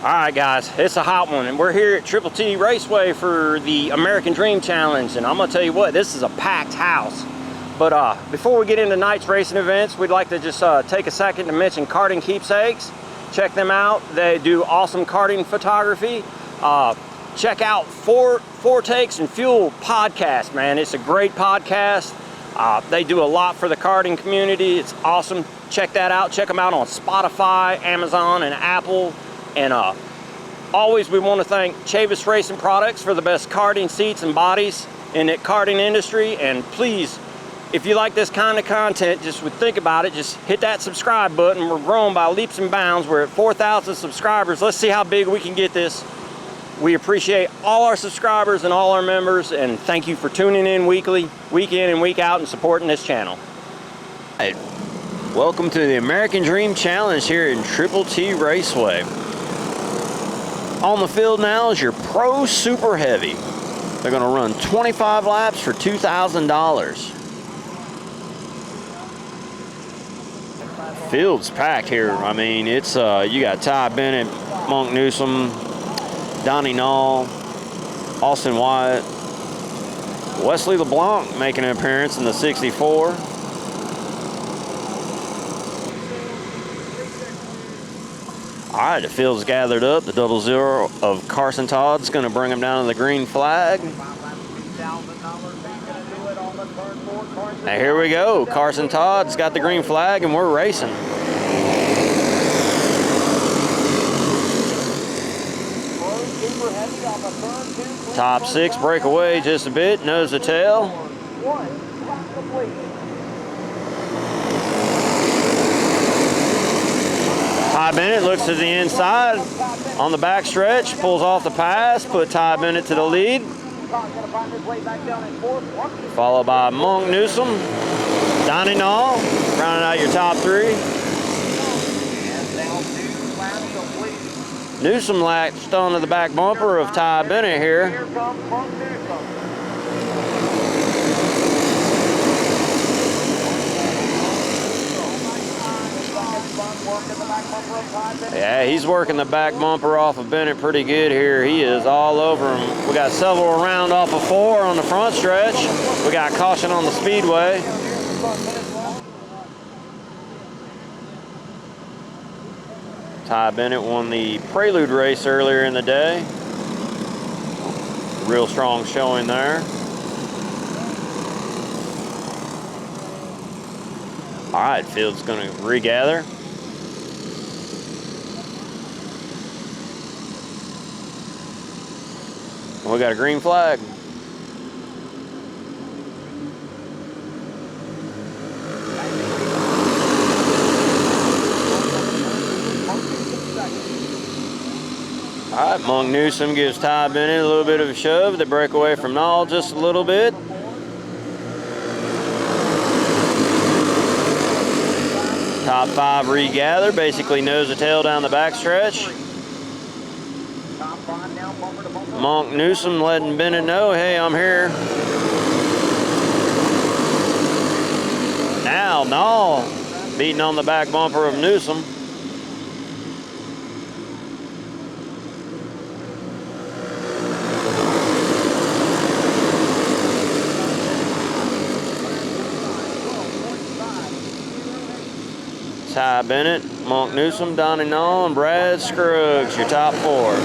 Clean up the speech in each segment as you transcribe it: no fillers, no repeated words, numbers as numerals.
All right, guys, it's a hot one, and we're here at Triple T Raceway for the American Dream Challenge, and I'm gonna tell you what, this is a packed house. But before we get into tonight's racing events, we'd like to just take a second to mention Karting Keepsakes. Check them out. They do awesome karting photography. Check out Four Takes and Fuel podcast, man. It's a great podcast. They do a lot for the karting community. It's awesome. Check that out. Check them out on Spotify, Amazon, and Apple. And always we want to thank CHECK Racing Products for the best karting seats and bodies in the karting industry. And please, if you like this kind of content, just would think about it, just hit that subscribe button. We're growing by leaps and bounds. We're at 4,000 subscribers. Let's see how big we can get this. We appreciate all our subscribers and all our members, and thank you for tuning in weekly, week in and week out, and supporting this channel. Hey, welcome to the American Dream Challenge here in Triple T Raceway. On the field now is your Pro Super Heavy. They're going to run 25 laps for $2,000. Field's packed here. I mean, it's you got Ty Bennett, Monk Newsom, Donnie Nall, Austin Wyatt, Wesley LeBlanc making an appearance in the 64. All right, the field's gathered up. The 00 of Carson Todd's going to bring him down to the green flag. Now here we go. Carson Todd's got the green flag, and we're racing. Top 6 break away just a bit, nose to tail. Ty Bennett looks to the inside on the back stretch, pulls off the pass, put Ty Bennett to the lead. Followed by Monk Newsom, Donnie Nall, rounding out your top 3. Newsom latched onto the back bumper of Ty Bennett here. Yeah, he's working the back bumper off of Bennett pretty good here. He is all over him. We got several around off of 4 on the front stretch. We got caution on the speedway. Ty Bennett won the Prelude race earlier in the day. Real strong showing there. All right, field's going to regather. We got a green flag. All right, Monk Newsom gives Ty Bennett a little bit of a shove. They break away from Nall just a little bit. Top 5 regather, basically nose to tail down the backstretch. Monk Newsom letting Bennett know, hey, I'm here. Now Nall beating on the back bumper of Newsom. Ty Bennett, Monk Newsom, Donnie Nall, and Brad Scruggs, your top 4.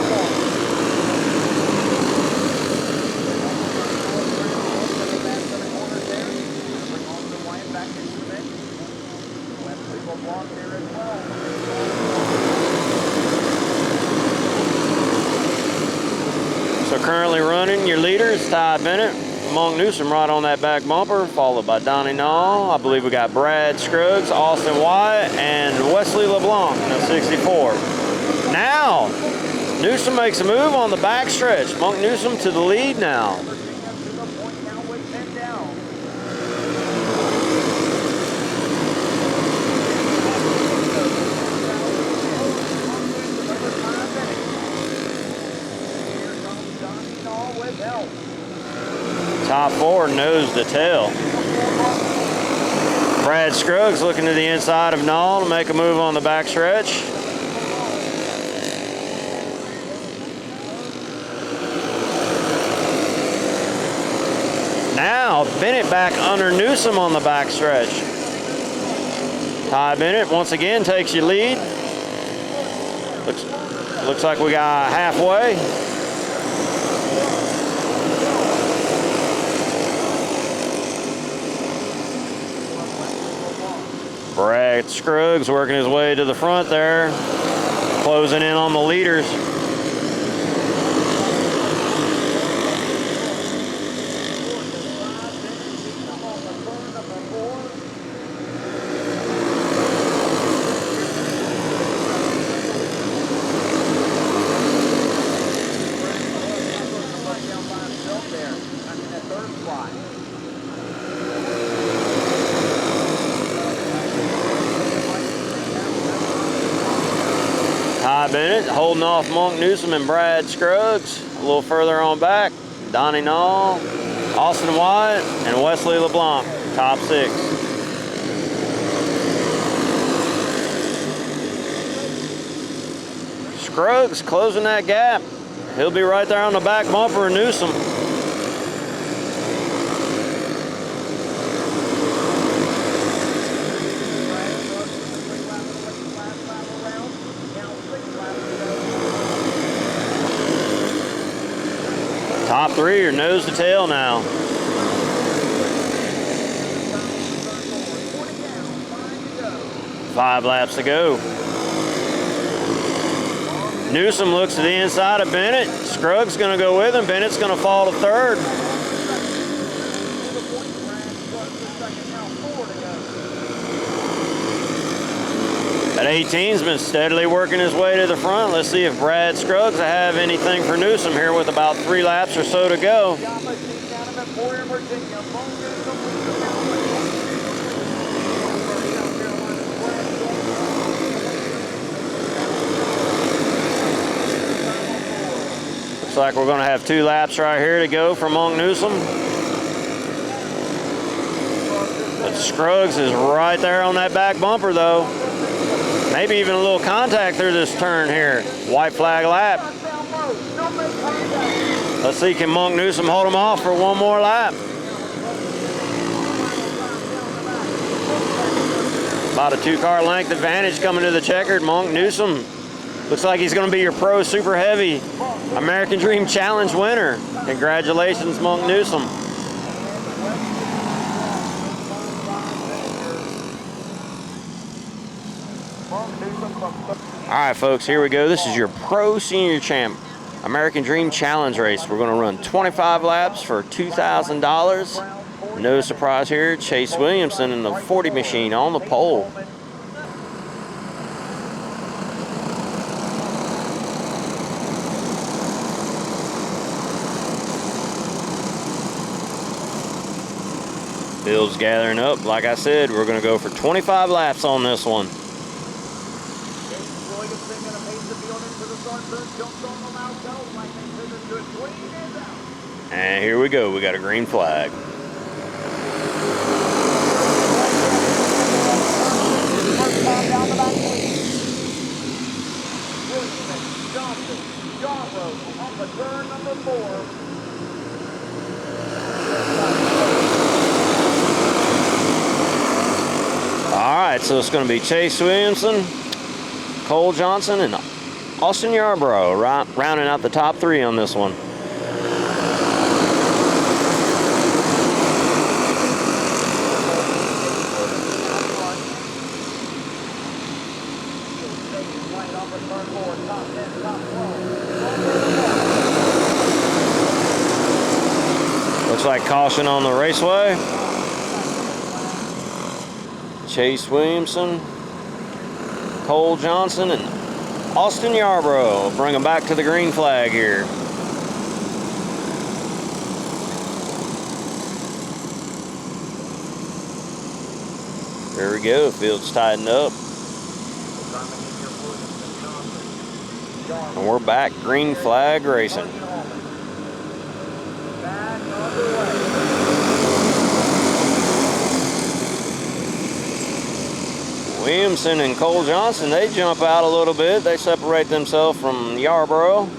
So currently running, your leader is Ty Bennett. Monk Newsom right on that back bumper, followed by Donnie Nall. I believe we got Brad Scruggs, Austin Wyatt, and Wesley LeBlanc in the 64. Now, Newsom makes a move on the back stretch. Monk Newsom to the lead now. Top 4 nose to tail. Brad Scruggs looking to the inside of Nall to make a move on the backstretch. Bennett back under Newsom on the back stretch. Ty Bennett once again takes your lead. Looks like we got halfway. Brad Scruggs working his way to the front there, closing in on the leaders. Ty Bennett holding off Monk Newsom and Brad Scruggs. A little further on back, Donnie Nall, Austin Wyatt, and Wesley LeBlanc, top 6. Scruggs closing that gap. He'll be right there on the back bumper of Newsom. Top 3 are nose to tail now. Five laps to go. Newsom looks to the inside of Bennett. Scruggs going to go with him. Bennett's going to fall to 3rd. That 18's been steadily working his way to the front. Let's see if Brad Scruggs will have anything for Newsom here with about 3 laps or so to go. Looks like we're going to have 2 laps right here to go for Monk Newsom. But Scruggs is right there on that back bumper though. Maybe even a little contact through this turn here. White flag lap. Let's see, can Monk Newsom hold him off for one more lap? About a 2-car length advantage coming to the checkered. Monk Newsom looks like he's going to be your pro super heavy American Dream Challenge winner. Congratulations, Monk Newsom. All right, folks, here we go. This is your Pro Senior Champ American Dream Challenge race. We're going to run 25 laps for $2,000. No surprise here, Chase Williamson in the 40 machine on the pole. Field's gathering up. Like I said, we're going to go for 25 laps on this one. And here we go. We got a green flag. All right, so it's going to be Chase Williamson, Cole Johnson, and Austin Yarborough rounding out the top 3 on this one. Looks like caution on the raceway. Chase Williamson, Cole Johnson, and Austin Yarborough bring them back to the green flag here. There we go, field's tightened up. And we're back, green flag racing. Williamson and Cole Johnson, they jump out a little bit. They separate themselves from Yarborough.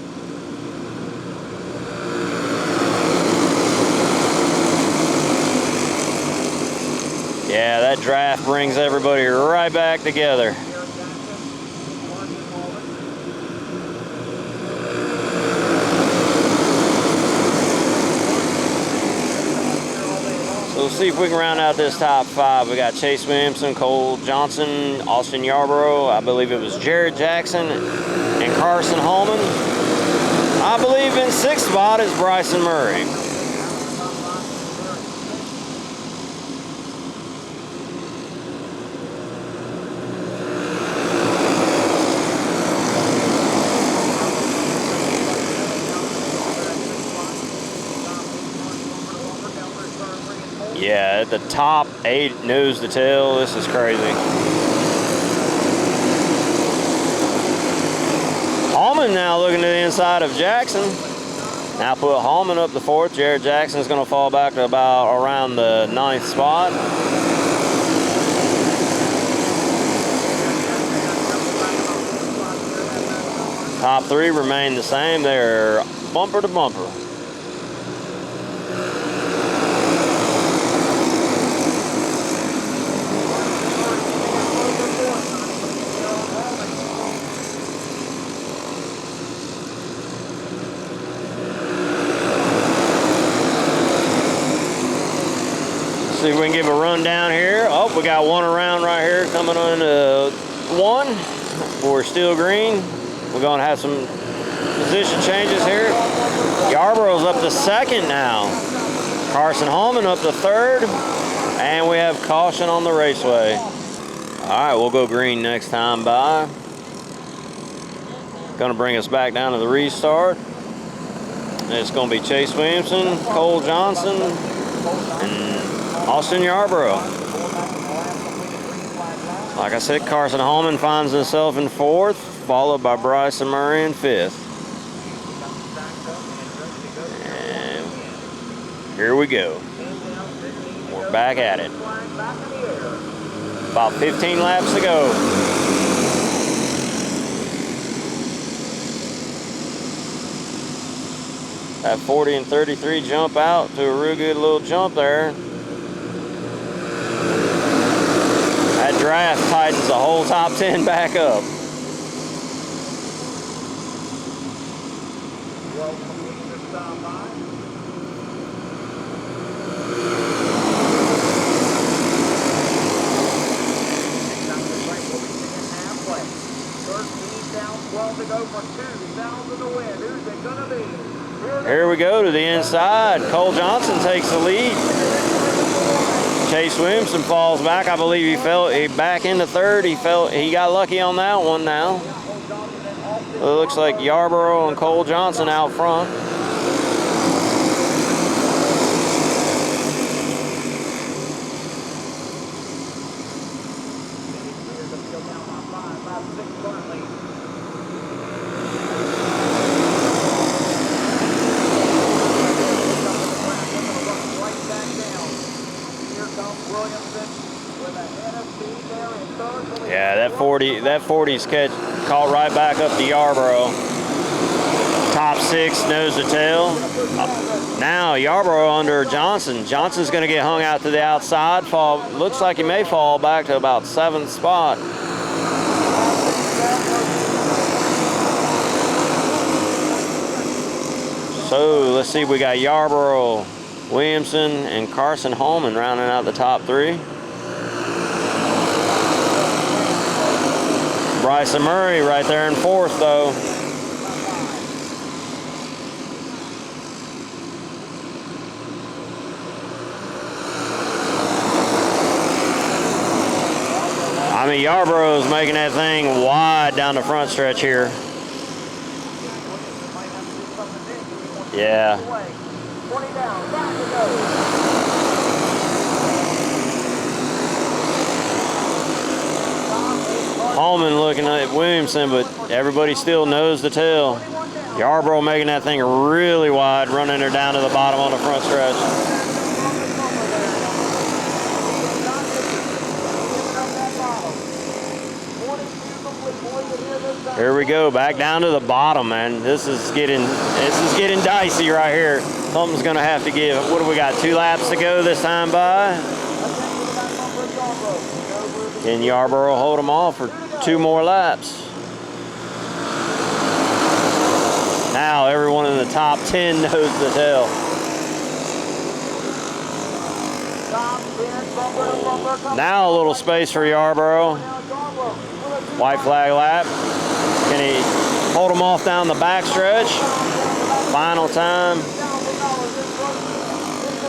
Yeah, that draft brings everybody right back together. So let's see if we can round out this top 5. We got Chase Williamson, Cole Johnson, Austin Yarborough. I believe it was Jared Jackson and Carson Holman. I believe in 6th spot is Bryson Murray. Yeah, at the top 8 nose to tail, this is crazy. Hallman now looking to the inside of Jackson. Now put Hallman up the 4th. Jared Jackson's going to fall back to about around the 9th spot. Top 3 remain the same. They're bumper to bumper. See if we can give a run down here. Oh, we got one around right here coming on to 1 for Steel Green. We're going to have some position changes here. Yarborough's up to 2nd now. Carson Holman up to 3rd. And we have caution on the raceway. All right, we'll go green next time by. Going to bring us back down to the restart. And it's going to be Chase Williamson, Cole Johnson, and Austin Yarborough. Like I said, Carson Holman finds himself in 4th, followed by Bryson Murray in 5th. And here we go. We're back at it. About 15 laps to go. That 40 and 33 jump out to a real good little jump there. That draft tightens the whole top 10 back up. Here we go to the inside. Cole Johnson takes the lead. Chase Williamson falls back. I believe he back into 3rd. He got lucky on that one now. It looks like Yarborough and Cole Johnson out front. Yeah, that 40's caught right back up to Yarborough. Top 6 nose to tail. Now Yarborough under Johnson. Johnson's going to get hung out to the outside. Looks like he may fall back to about 7th spot. So let's see, we got Yarborough, Williamson, and Carson Holman rounding out the top 3. Bryson Murray right there in 4th, though. I mean, Yarborough's making that thing wide down the front stretch here. Yeah. Holman looking at Williamson, but everybody still knows the tail. Yarborough making that thing really wide, running her down to the bottom on the front stretch. Here we go, back down to the bottom, man. This is getting dicey right here. Something's gonna have to give. What do we got? 2 laps to go this time by? Can Yarborough hold them off for 2 more laps? Now everyone in the top 10 knows the tell. Now a little space for Yarborough. White flag lap. Can he hold them off down the backstretch? Final time.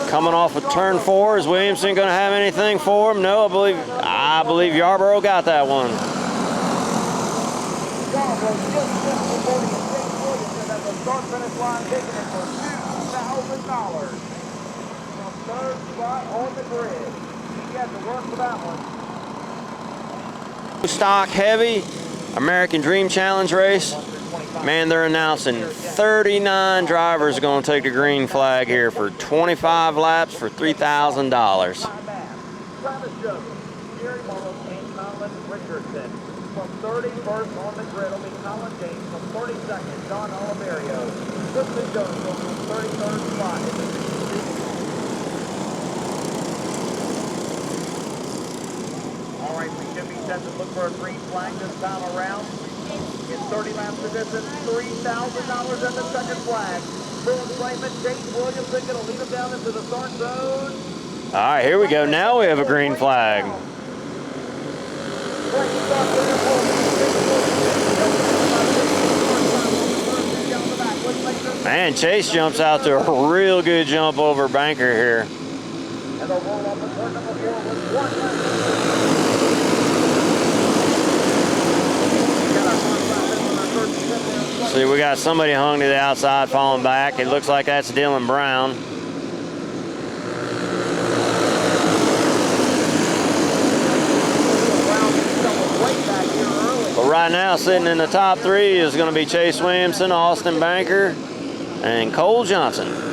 Coming off of turn 4. Is Williamson going to have anything for him? No, I believe Yarborough got that one. Stock heavy American Dream Challenge race. Man, they're announcing 39 drivers are going to take the green flag here for 25 laps for $3,000. From 31st on the grid will be Colin James. From 32nd, John Oliverio. Justin Jones from 33rd spot in the 62. All right, we should be set to look for a green flag this time around. In 30 laps of distance, $3,000 in the second flag. Full enslavement, James Williamson going to lead him down into the start zone. All right, here we go. Now we have a green flag. Man, Chase jumps out to a real good jump over Banker here. See, we got somebody hung to the outside falling back. It looks like that's Dylan Brown. But right now, sitting in the top 3 is going to be Chase Williamson, Austin Banker, and Cole Johnson.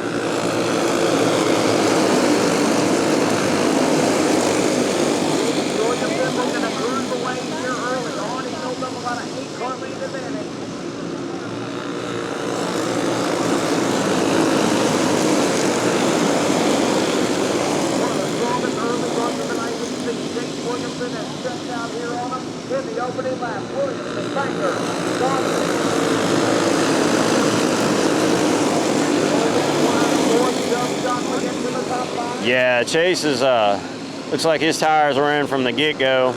Yeah, Chase is, looks like his tires were in from the get-go.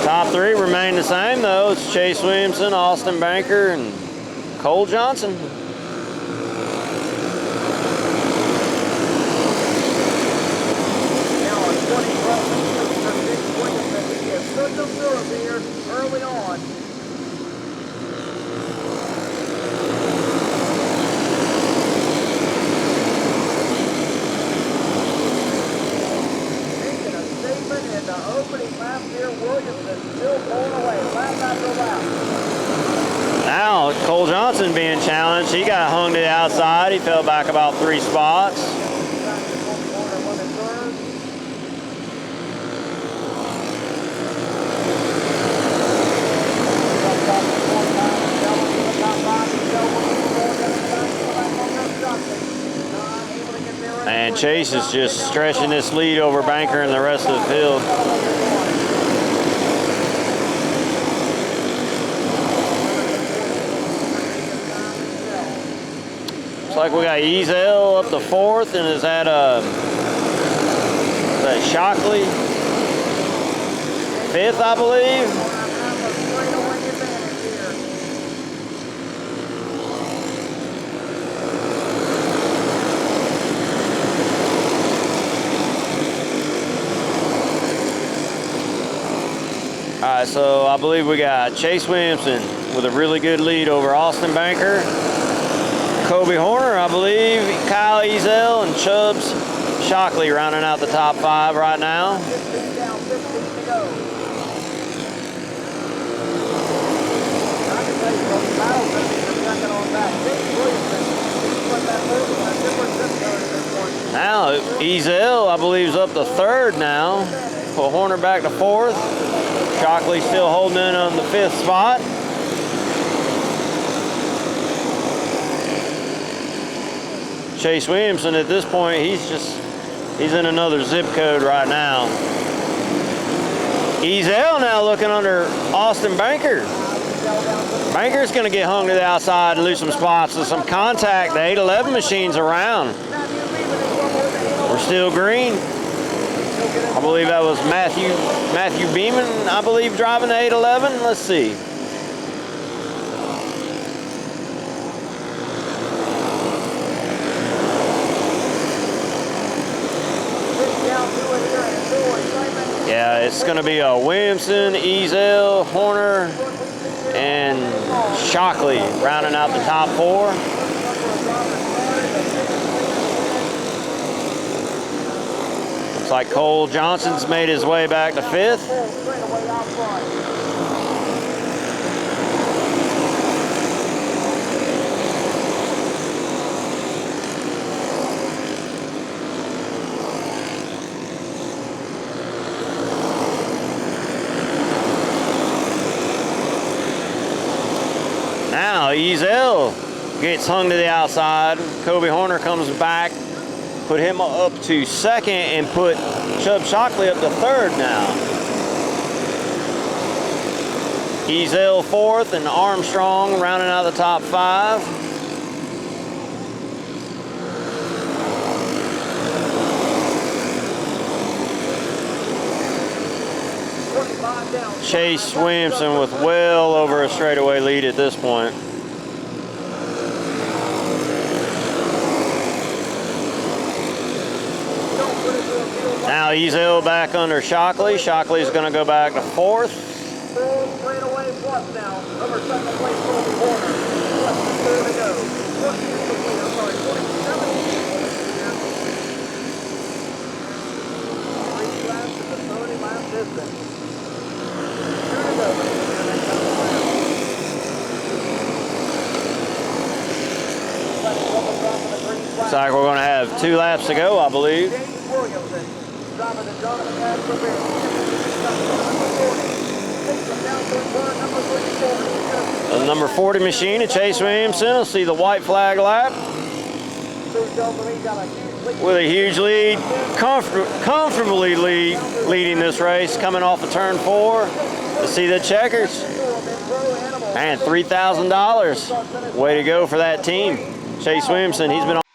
Top 3 remain the same, though. It's Chase Williamson, Austin Banker, and Cole Johnson. Early on. Making a statement in the opening lap here. Williamson still pulling away, lap after lap. Now Cole Johnson being challenged. He got hung to the outside. He fell back about 3 spots. And Chase is just stretching this lead over Banker and the rest of the field. Looks like we got Ezel up to 4th, and is that Shockley? 5th, I believe. All right, so I believe we got Chase Williamson with a really good lead over Austin Banker. Kobe Horner, I believe, Kyle Ezel, and Chubbs Shockley rounding out the top 5 right now. Now, Ezel, I believe, is up to 3rd now. Put Horner back to 4th. Shockley still holding in on the 5th spot. Chase Williamson at this point, he's in another zip code right now. Ezel now looking under Austin Banker. Banker's going to get hung to the outside and lose some spots with some contact. The 811 machine's around. We're still green. I believe that was Matthew Beeman, I believe, driving the 811. Let's see. Yeah, it's going to be a Williamson, Ezel, Horner, and Shockley rounding out the top 4. Looks like Cole Johnson's made his way back to 5th. Now Ezel gets hung to the outside. Kobe Horner comes back, put him up to 2nd, and put Chubb Shockley up to 3rd now. Ezel 4th, and Armstrong rounding out the top 5. Chase Williamson with well over a straightaway lead at this point. Now Ezel back under Shockley. Shockley's going to go back to 4th. Full straightaway plus now. Number 2nd place, Kobe Horner. Less than 4 to go. 40 is complete. I'm sorry, 47 3 laps in the 30-lap distance. 2 to go. Looks like we're going to have 2 laps to go, I believe. The number 40 machine at Chase Williamson will see the white flag lap with a huge lead, comfortably leading this race, coming off of turn 4 to see the checkers. And $3,000. Way to go for that team. Chase Williamson, he's been on